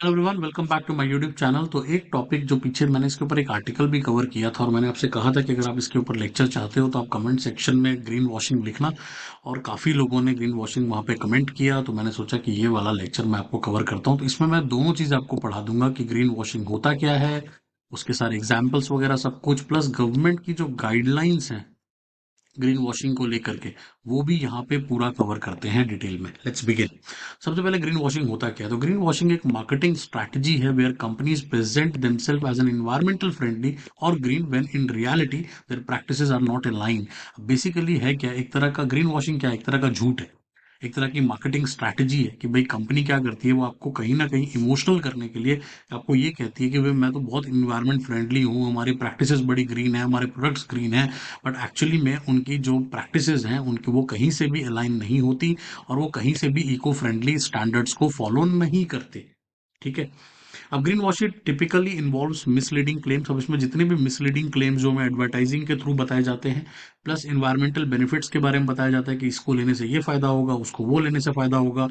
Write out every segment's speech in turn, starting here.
Hello everyone, welcome back to my YouTube channel. तो एक topic जो पीछे मैंने इसके ऊपर एक आर्टिकल भी कवर किया था और मैंने आपसे कहा था कि अगर आप इसके ऊपर लेक्चर चाहते हो तो आप कमेंट सेक्शन में ग्रीन वॉशिंग लिखना। और काफ़ी लोगों ने ग्रीन वॉशिंग वहाँ पे कमेंट किया, तो मैंने सोचा कि ये वाला लेक्चर मैं आपको कवर करता हूँ। तो इसमें मैं दोनों चीज़ आपको पढ़ा दूंगा कि ग्रीन वॉशिंग होता क्या है, उसके सारे एग्जाम्पल्स वगैरह सब कुछ, प्लस गवर्नमेंट की जो गाइडलाइंस हैं ग्रीन वॉशिंग को लेकर के, वो भी यहाँ पे पूरा कवर करते हैं डिटेल में। Let's begin. सबसे पहले ग्रीन वॉशिंग होता क्या है? तो ग्रीन वॉशिंग एक मार्केटिंग स्ट्रैटेजी है where companies present themselves as an environmental friendly और green when in reality their practices are not in line. Basically है क्या, एक तरह का ग्रीन वॉशिंग क्या है, एक तरह का झूठ है, एक तरह की मार्केटिंग स्ट्रैटेजी है कि भाई कंपनी क्या करती है, वो आपको कहीं ना कहीं इमोशनल करने के लिए आपको ये कहती है कि भाई मैं तो बहुत इन्वायरमेंट फ्रेंडली हूँ, हमारी प्रैक्टिसेस बड़ी ग्रीन है, हमारे प्रोडक्ट्स ग्रीन है। बट एक्चुअली में उनकी जो प्रैक्टिसेस हैं उनकी वो कहीं से भी अलाइन नहीं होती और वो कहीं से भी इको फ्रेंडली स्टैंडर्ड्स को फॉलो नहीं करते। ठीक है। अब green washing typically involves misleading claims. अब इसमें जितने भी मिसलीडिंग क्लेम्स जो हमें एडवर्टाइजिंग के थ्रू बताए जाते हैं, प्लस इन्वायरमेंटल बेनिफिट्स के बारे में बताया जाता है कि इसको लेने से ये फायदा होगा, उसको वो लेने से फायदा होगा,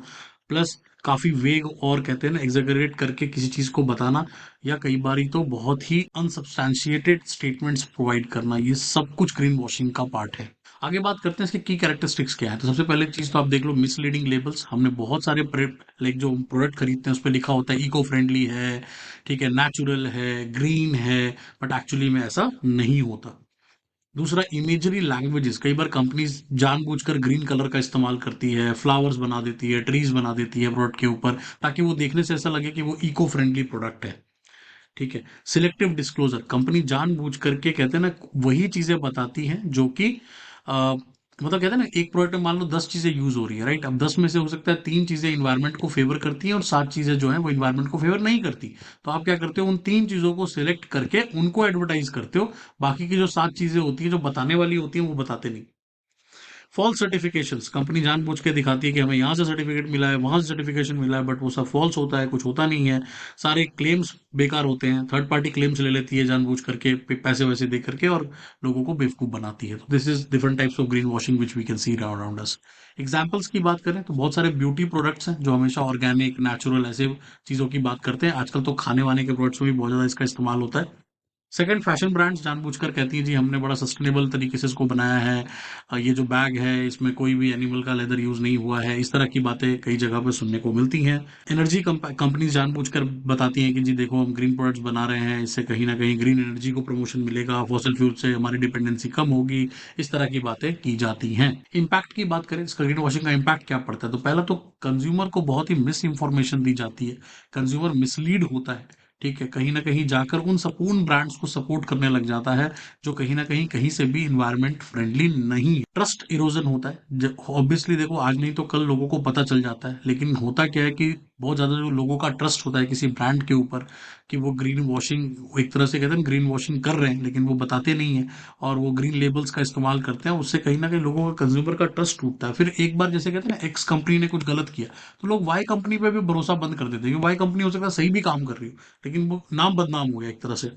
प्लस काफी वेग और कहते हैं ना एग्जैगरेट करके किसी चीज को बताना, या कई बारी तो बहुत ही अनसब्सटैंशिएटेड स्टेटमेंट्स प्रोवाइड करना, ये सब कुछ ग्रीन वॉशिंग का पार्ट है। आगे बात करते हैं इसके की कैरेक्टरिस्टिक्स क्या है। तो सबसे पहले चीज तो आप देख लो मिसलीडिंग लेबल्स। हमने बहुत सारे लाइक जो प्रोडक्ट खरीदते हैं उस पर लिखा होता है इको फ्रेंडली है, ठीक है, नेचुरल है, ग्रीन है, बट एक्चुअली में ऐसा नहीं होता। दूसरा, इमेजरी लैंग्वेजेस। कई बार कंपनीज जानबूझकर ग्रीन कलर का इस्तेमाल करती है, फ्लावर्स बना देती है, ट्रीज बना देती है प्रोडक्ट के ऊपर, ताकि वो देखने से ऐसा लगे कि वो इको फ्रेंडली प्रोडक्ट है। ठीक है। Selective disclosure. कंपनी जानबूझ करके कहते हैं ना वही चीजें बताती हैं जो कि मतलब कहते हैं ना एक प्रोडक्ट में मान लो 10 चीजें यूज हो रही है, राइट। अब 10 में से हो सकता है 3 चीजें इन्वायरमेंट को फेवर करती हैं और 7 चीजें जो है वो इन्वायरमेंट को फेवर नहीं करती। तो आप क्या करते हो, उन 3 चीजों को सिलेक्ट करके उनको एडवर्टाइज करते हो। बाकी की जो 7 चीजें होती है जो बताने वाली होती है वो बताते नहीं। False certifications. कंपनी जानबूझ के दिखाती है कि हमें यहाँ से सर्टिफिकेट मिला है, वहां से सर्टिफिकेशन मिला है, बट वो सब फॉल्स होता है, कुछ होता नहीं है। सारे क्लेम्स बेकार होते हैं, थर्ड पार्टी क्लेम्स ले लेती है जानबूझ करके पैसे वैसे दे करके और लोगों को बेवकूफ बनाती है। तो this is different types of green washing which we can see around us. Examples की बात करें तो बहुत सारे ब्यूटी प्रोडक्ट्स हैं जो हमेशा ऑर्गेनिक नेचुरल ऐसे चीजों की बात करते हैं। आजकल तो खाने वाने के प्रोडक्ट्स में भी बहुत ज्यादा इसका इस्तेमाल होता है। सेकंड, फैशन ब्रांड्स जानबूझकर कहती हैं जी हमने बड़ा सस्टेनेबल तरीके से इसको बनाया है, ये जो बैग है इसमें कोई भी एनिमल का लेदर यूज नहीं हुआ है। इस तरह की बातें कई जगह पे सुनने को मिलती हैं। एनर्जी कंपनीज जानबूझकर बताती हैं कि जी देखो हम ग्रीन प्रोडक्ट्स बना रहे हैं, इससे कहीं ना कहीं ग्रीन एनर्जी को प्रमोशन मिलेगा, फॉसिल फ्यूल से हमारी डिपेंडेंसी कम होगी। इस तरह की बातें की जाती हैं। इम्पैक्ट की बात करें, इसका ग्रीन वॉशिंग का इम्पैक्ट क्या पड़ता है, तो पहला तो कंज्यूमर को बहुत ही मिस इन्फॉर्मेशन दी जाती है, कंज्यूमर मिसलीड होता है। ठीक है, कहीं ना कहीं जाकर उन ब्रांड्स को सपोर्ट करने लग जाता है जो कहीं कहीं से भी इन्वायरमेंट फ्रेंडली नहीं है। ट्रस्ट इरोजन होता है। ऑब्वियसली देखो आज नहीं तो कल लोगों को पता चल जाता है, लेकिन होता क्या है कि बहुत ज्यादा जो लोगों का ट्रस्ट होता है किसी ब्रांड के ऊपर कि वो ग्रीन वॉशिंग एक तरह से कहते हैं ग्रीन वॉशिंग कर रहे हैं लेकिन वो बताते नहीं है और वो ग्रीन लेबल्स का इस्तेमाल करते हैं, उससे कहीं ना कहीं लोगों का कंज्यूमर का ट्रस्ट टूटता है। फिर एक बार जैसे कहते हैं ना एक्स कंपनी ने कुछ गलत किया तो लोग वाई कंपनी पे भी भरोसा बंद कर देते हैं, क्योंकि वाई कंपनी हो सकता है सही भी काम कर रही हो, लेकिन वो नाम बदनाम हो गया एक तरह से।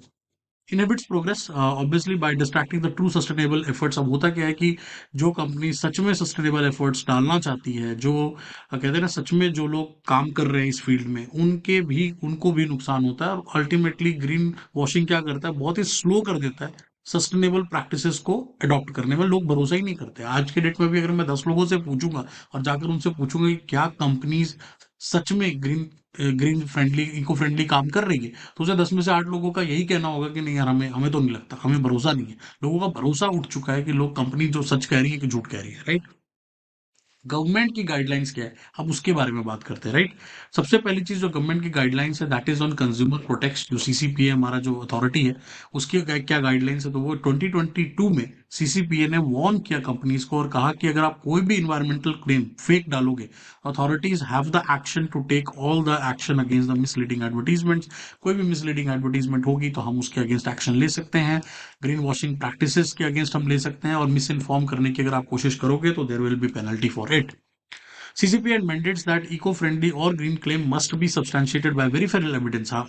Inhibits progress obviously by distracting the true sustainable efforts. अब होता क्या है कि जो कंपनी सच में सस्टेनेबल एफर्ट्स डालना चाहती है, जो कहते हैं ना सच में जो लोग काम कर रहे हैं इस फील्ड में उनको भी नुकसान होता है। और अल्टीमेटली ग्रीन वॉशिंग क्या करता है, बहुत ही स्लो कर देता है सस्टेनेबल प्रैक्टिसेस को अडॉप्ट करने में। लोग भरोसा ही नहीं करते। आज के डेट में भी अगर मैं 10 लोगों से पूछूंगा और जाकर उनसे पूछूंगा कि क्या कंपनीज सच में ग्रीन फ्रेंडली इको फ्रेंडली काम कर रही है, तो उसे 10 में से 8 लोगों का यही कहना होगा कि नहीं यार हमें हमें तो नहीं लगता, हमें भरोसा नहीं है। लोगों का भरोसा उठ चुका है कि लोग कंपनी जो सच कह रही है कि झूठ कह रही है, राइट। गवर्नमेंट की गाइडलाइंस क्या है, अब उसके बारे में बात करते हैं, राइट। सबसे पहली चीज जो गवर्नमेंट की गाइडलाइंस है that is on consumer protection. जो सीसीपीए हमारा जो अथॉरिटी है उसकी क्या गाइडलाइंस है, तो वो 2022 में सीसीपीए ने वार्न किया कंपनीज को और कहा कि अगर आप कोई भी इन्वायरमेंटल क्लेम फेक डालोगे, authorities have the action to take all the action against the misleading advertisements. कोई भी मिसलीडिंग एडवर्टीजमेंट होगी तो हम उसके अगेंस्ट एक्शन ले सकते हैं। ग्रीन वॉशिंग प्रैक्टिसेस के अगेंस्ट हम ले सकते हैं और मिस इन्फॉर्म करने की अगर आप कोशिश करोगे तो there will be penalty for it. CCP mandates that eco-friendly or green claim must be substantiated by verifiable evidence. हाँ,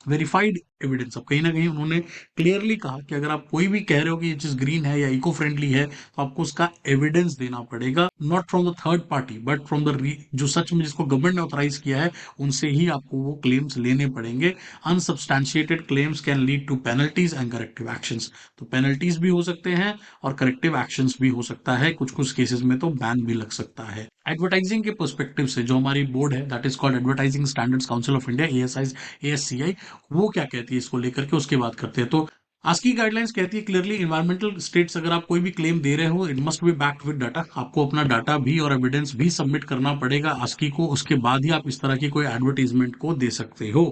वेरीफाइड एविडेंस। अब कहीं ना कहीं उन्होंने क्लियरली कहा कि अगर आप कोई भी कह रहे हो कि ये चीज ग्रीन है या इको फ्रेंडली है, तो आपको उसका एविडेंस देना पड़ेगा, not from the third party but from the जो सच में जिसको गवर्नमेंट ने ऑथराइज किया है, उनसे ही आपको वो क्लेम्स लेने पड़ेंगे। Unsubstantiated claims can lead to penalties and corrective actions. तो पेनल्टीज भी हो सकते हैं और करेक्टिव एक्शंस भी हो सकता है, कुछ कुछ केसेस में तो बैन भी लग सकता है। एडवर्टाइजिंग के पर्सपेक्टिव से जो हमारी बोर्ड है, that is called advertising standards council of India, ASCII, वो क्या कहती है इसको लेकर के, उसकी बात करते हैं। तो आस्की गाइडलाइंस कहती है क्लियरली, इन्वायरमेंटल स्टेट्स अगर आप कोई भी क्लेम दे रहे हो, it must be backed with data. आपको अपना डाटा भी और एविडेंस भी सबमिट करना पड़ेगा आस्की को, उसके बाद ही आप इस तरह की कोई एडवर्टीजमेंट को दे सकते हो।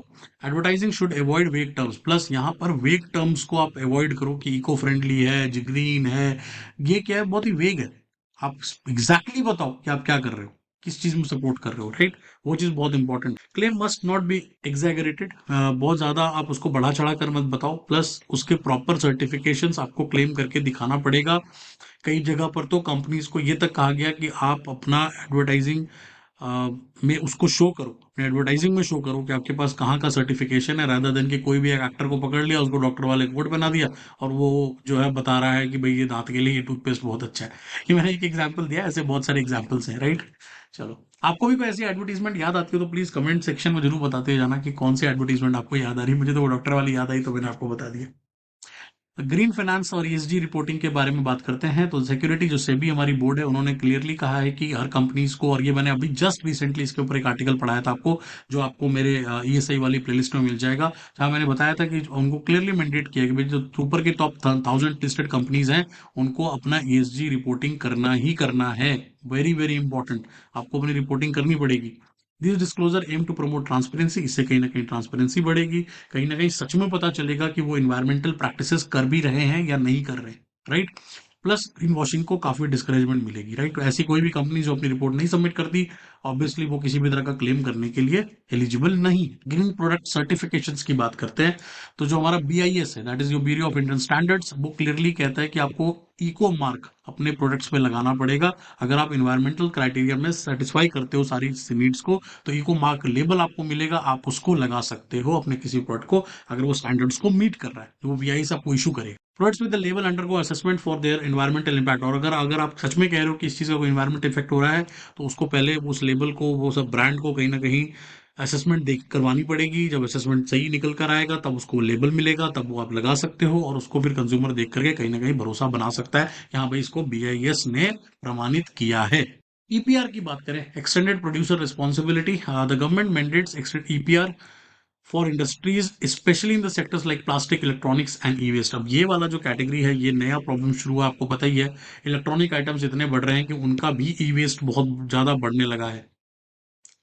एडवर्टाइजिंग शुड अवॉइड वेग टर्म्स, प्लस यहाँ पर वेग टर्म्स को आप अवॉइड करो कि इको फ्रेंडली है, ग्रीन है, ये क्या है, बहुत ही वेग है। आप एग्जैक्टली बताओ कि आप क्या कर रहे हो, किस चीज में सपोर्ट कर रहे हो, राइट? वो चीज बहुत important. Claim must not be exaggerated, बहुत ज्यादा आप उसको बढ़ा चढ़ा कर मत बताओ, प्लस उसके प्रॉपर सर्टिफिकेशंस आपको क्लेम करके दिखाना पड़ेगा। कई जगह पर तो कंपनीज को ये तक कहा गया कि आप अपना एडवर्टाइजिंग में उसको शो करो, अपने एडवर्टाइजिंग में शो करो कि आपके पास कहाँ का सर्टिफिकेशन है, रादर देन कि कोई भी एक एक्टर को पकड़ लिया, उसको डॉक्टर वाले कोट बना दिया और वो जो है बता रहा है कि भाई ये दांत के लिए ये टूथपेस्ट बहुत अच्छा है। ये मैंने एक एग्जांपल दिया, ऐसे बहुत सारे एग्जांपल्स हैं, राइट? चलो, आपको भी कोई ऐसी एडवर्टीजमेंट याद आती हो तो प्लीज कमेंट सेक्शन में जरूर बताते जाना कि कौन सी एडवर्टीजमेंट आपको याद आ रही है। मुझे तो वो डॉक्टर वाली याद आई तो मैंने आपको बता दिया। ग्रीन फाइनेंस और ईएसजी रिपोर्टिंग के बारे में बात करते हैं, तो सिक्योरिटी जो सेबी हमारी बोर्ड है, उन्होंने क्लियरली कहा है कि हर कंपनीज को, और ये मैंने अभी जस्ट रिसेंटली इसके ऊपर एक आर्टिकल पढ़ाया था आपको, जो आपको मेरे ईएसआई वाली प्लेलिस्ट में मिल जाएगा, जहां मैंने बताया था कि उनको क्लियरली मैंडेट किया कि भाई जो ऊपर के टॉप 1000 लिस्टेड कंपनीज हैं, उनको अपना ईएसजी रिपोर्टिंग करना ही करना है। वेरी वेरी इंपॉर्टेंट, आपको अपनी रिपोर्टिंग करनी पड़ेगी। This disclosure aims to promote transparency, इससे कहीं ना कहीं ट्रांसपेरेंसी बढ़ेगी, कहीं ना कहीं सच में पता चलेगा कि वो इन्वायरमेंटल प्रैक्टिसेस कर भी रहे हैं या नहीं कर रहे, राइट? प्लस ग्रीन वॉशिंग को काफी डिस्करेजमेंट मिलेगी, राइट? तो ऐसी कोई भी कंपनी जो अपनी रिपोर्ट नहीं सबमिट करती, ऑब्वियसली वो किसी भी तरह का क्लेम करने के लिए एलिजिबल नहीं। ग्रीन प्रोडक्ट सर्टिफिकेशंस की बात करते हैं, तो जो हमारा बीआईएस है, that is your bureau of Indian standards, वो क्लियरली कहता है कि आपको इको मार्क अपने प्रोडक्ट्स पे लगाना पड़ेगा। अगर आप इन्वायरमेंटल क्राइटेरिया में सेटिस्फाई करते हो सारी नीड्स को, तो इको मार्क लेबल आपको मिलेगा, आप उसको लगा सकते हो अपने किसी प्रोडक्ट को, अगर वो स्टैंडर्ड्स को मीट कर रहा है, तो वो बीआईएस आपको इशू करेगा। Products with the label undergo assessment for their environmental impact, और अगर अगर आप सच में कह रहे हो कि इस चीज़ का कोई एनवायरमेंट इफेक्ट हो रहा है, तो उसको पहले उस लेबल को, वो सब ब्रांड को कहीं ना कहीं असेसमेंट देख करवानी पड़ेगी। जब असेसमेंट सही निकल कर आएगा, तब उसको लेबल मिलेगा, तब वो आप लगा सकते हो, और उसको फिर कंज्यूमर देख करके कहीं ना कहीं भरोसा बना सकता है कि हाँ भाई, इसको बीआईएस ने प्रमाणित किया है। ईपीआर की बात करें, extended producer responsibility, the government mandates extend EPR for industries specially in the sectors like plastic, electronics and e waste. अब ये वाला जो कैटेगरी है, ये नया प्रॉब्लम शुरू हुआ, आपको पता ही है। इलेक्ट्रॉनिक आइटम्स इतने बढ़ रहे हैं कि उनका भी ई वेस्ट बहुत ज्यादा बढ़ने लगा है।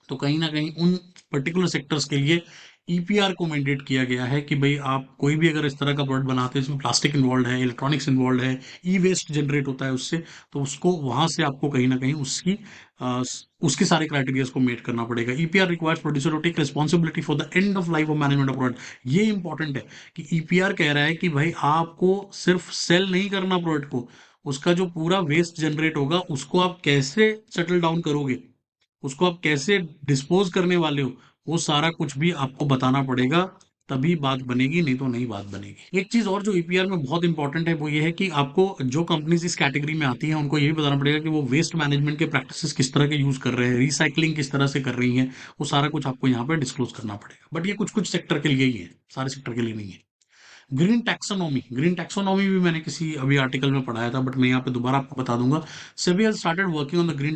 तो कहीं ना कहीं उन पर्टिकुलर सेक्टर्स के लिए ईपीआर को मैंडेट किया गया है कि भाई आप कोई भी अगर इस तरह का प्रोडक्ट बनाते हैं जिसमें प्लास्टिक इन्वॉल्व है, इलेक्ट्रॉनिक्स इन्वॉल्व है, ई वेस्ट जनरेट होता है उससे, तो उसको वहां से आपको कहीं ना कहीं उसके सारे क्राइटेरियाज को मेट करना पड़ेगा। EPR requires producer to take responsibility for the end of life of management of product. ये इंपॉर्टेंट है कि ईपीआर कह रहा है कि भाई आपको सिर्फ सेल नहीं करना प्रोडक्ट को, उसका जो पूरा वेस्ट जनरेट होगा उसको आप कैसे सेटल डाउन करोगे, उसको आप कैसे डिस्पोज करने वाले हो, वो सारा कुछ भी आपको बताना पड़ेगा, तभी बात बनेगी, नहीं तो नहीं बात बनेगी। एक चीज और जो ईपीआर में बहुत इंपॉर्टेंट है, वो ये है कि आपको जो कंपनीज इस कैटेगरी में आती हैं, उनको ये भी बताना पड़ेगा कि वो वेस्ट मैनेजमेंट के प्रैक्टिसेस किस तरह के यूज कर रहे हैं, रिसाइकलिंग किस तरह से कर रही हैं, वो सारा कुछ आपको यहाँ पे डिस्क्लोज करना पड़ेगा। बट ये कुछ कुछ सेक्टर के लिए ही है, सारे सेक्टर के लिए नहीं है। ग्रीन टैक्सोनॉमी, ग्रीन टैक्सोनॉमी भी मैंने किसी अभी आर्टिकल में पढ़ाया था, बट मैं यहाँ पे दोबारा आपको बता दूंगा। SEBI has started working on the green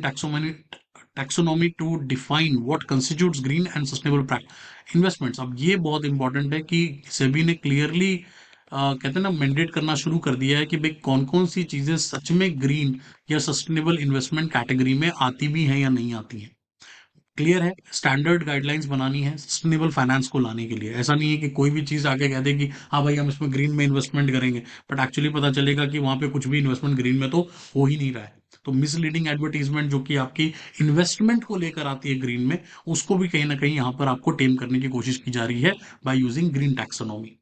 taxonomy to define what constitutes green and sustainable investments. अब ये बहुत इंपॉर्टेंट है कि सेबी ने क्लियरली कहते हैं ना, मैंडेट करना शुरू कर दिया है कि भाई कौन कौन सी चीजें सच में ग्रीन या सस्टेनेबल इन्वेस्टमेंट कैटेगरी में आती भी हैं या नहीं आती हैं। क्लियर है, स्टैंडर्ड गाइडलाइंस बनानी है सस्टेनेबल फाइनेंस को लाने के लिए। ऐसा नहीं है कि कोई भी चीज आके कह दे कि हाँ भाई हम इसमें ग्रीन में इन्वेस्टमेंट करेंगे, बट एक्चुअली पता चलेगा कि वहां पे कुछ भी इन्वेस्टमेंट ग्रीन में तो हो ही नहीं रहा है। तो मिसलीडिंग एडवर्टीजमेंट जो कि आपकी इन्वेस्टमेंट को लेकर आती है ग्रीन में, उसको भी कहीं ना कहीं यहाँ पर आपको टेम करने की कोशिश की जा रही है by using green taxonomy.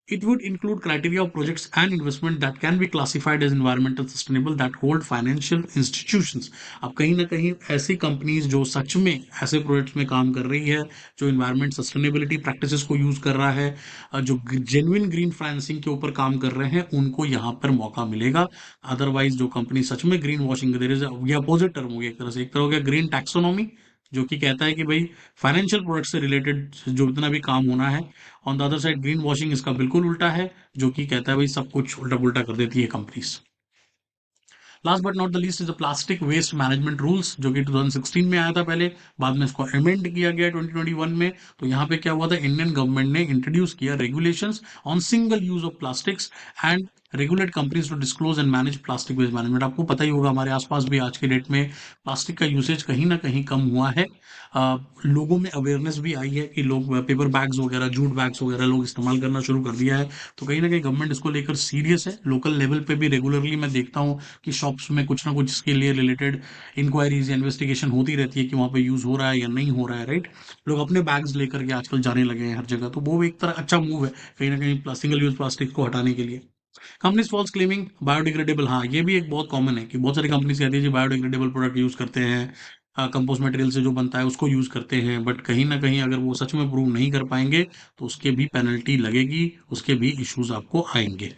It would include criteria of projects and investment that can be classified as environmental sustainable that hold financial institutions. अब कहीं ना कहीं ऐसी कंपनीज जो सच में ऐसे प्रोजेक्ट्स में काम कर रही है, जो इन्वायरमेंट सस्टेनेबिलिटी प्रैक्टिसेस को यूज कर रहा है, जो जेन्युइन ग्रीन फाइनेंसिंग के ऊपर काम कर रहे हैं, उनको यहाँ पर मौका मिलेगा। अदरवाइज जो कंपनी सच में ग्रीन वॉशिंग, देयर इज ये अपोजिट टर्म हो गया एक तरह से, एक तरह हो गया ग्रीन टैक्सोनॉमी, जो कि कहता है कि भाई फाइनेंशियल प्रोडक्ट से रिलेटेड जो इतना भी काम होना है। On the other side green washing इसका बिल्कुल उल्टा है, जो कि कहता है भाई सब कुछ उल्टा पुल्टा कर देती है companies. Last but not the least is the plastic waste management rules, जो कि 2016 में आया था पहले, बाद में इसको अमेंड किया गया 2021 में। तो यहाँ पे क्या हुआ था, इंडियन गवर्नमेंट ने इंट्रोड्यूस किया regulations on single use of plastics and regulate companies to disclose and manage plastic waste management. आपको पता ही होगा हमारे आसपास भी आज के डेट में प्लास्टिक का यूसेज कहीं ना कहीं कम हुआ है। लोगों में अवेयरनेस भी आई है कि लोग पेपर बैग्स वगैरह, जूट बैग्स वगैरह लोग इस्तेमाल करना शुरू कर दिया है। तो कहीं ना कहीं गवर्नमेंट इसको लेकर सीरियस है। लोकल लेवल पे भी रेगुलरली मैं देखता हूँ कि शॉप्स में कुछ ना कुछ इसके लिए रिलेटेड इंक्वायरीज या इन्वेस्टिगेशन होती रहती है कि वहाँ पे यूज हो रहा है या नहीं हो रहा है, राइट। लोग अपने बैग्स लेकर के आजकल जाने लगे हैं हर जगह, तो वो एक तरह अच्छा मूव है कहीं ना कहीं सिंगल यूज प्लास्टिक को हटाने के लिए। कंपनीज फॉल्स क्लेमिंग बायोडिग्रेडेबल, हाँ ये भी एक बहुत कॉमन है कि बहुत सारी कंपनीज कहती है जी बायोडिग्रेडेबल प्रोडक्ट यूज करते हैं, कंपोस्ट मटेरियल से जो बनता है उसको यूज करते हैं, बट कहीं ना कहीं अगर वो सच में प्रूव नहीं कर पाएंगे तो उसके भी पेनल्टी लगेगी, उसके भी इश्यूज आपको आएंगे।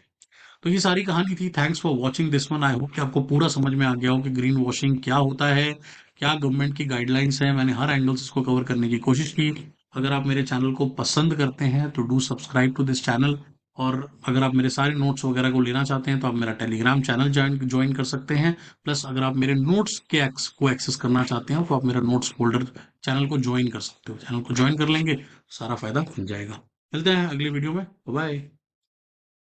तो ये सारी कहानी थी। Thanks for watching this one. I hope कि आपको पूरा समझ में आ गया हो कि ग्रीन वॉशिंग क्या होता है, क्या गवर्नमेंट की गाइडलाइंस है। मैंने हर एंगल से इसको कवर करने की कोशिश की। अगर आप मेरे चैनल को पसंद करते हैं तो do subscribe to this channel. और अगर आप मेरे सारे नोट्स वगैरह को लेना चाहते हैं तो आप मेरा टेलीग्राम चैनल ज्वाइन कर सकते हैं। प्लस अगर आप मेरे नोट्स के को एक्सेस करना चाहते हैं तो आप मेरा नोट्स फोल्डर चैनल को ज्वाइन कर सकते हो। चैनल को ज्वाइन कर लेंगे, सारा फायदा मिल जाएगा। मिलते हैं अगली वीडियो में। बाय।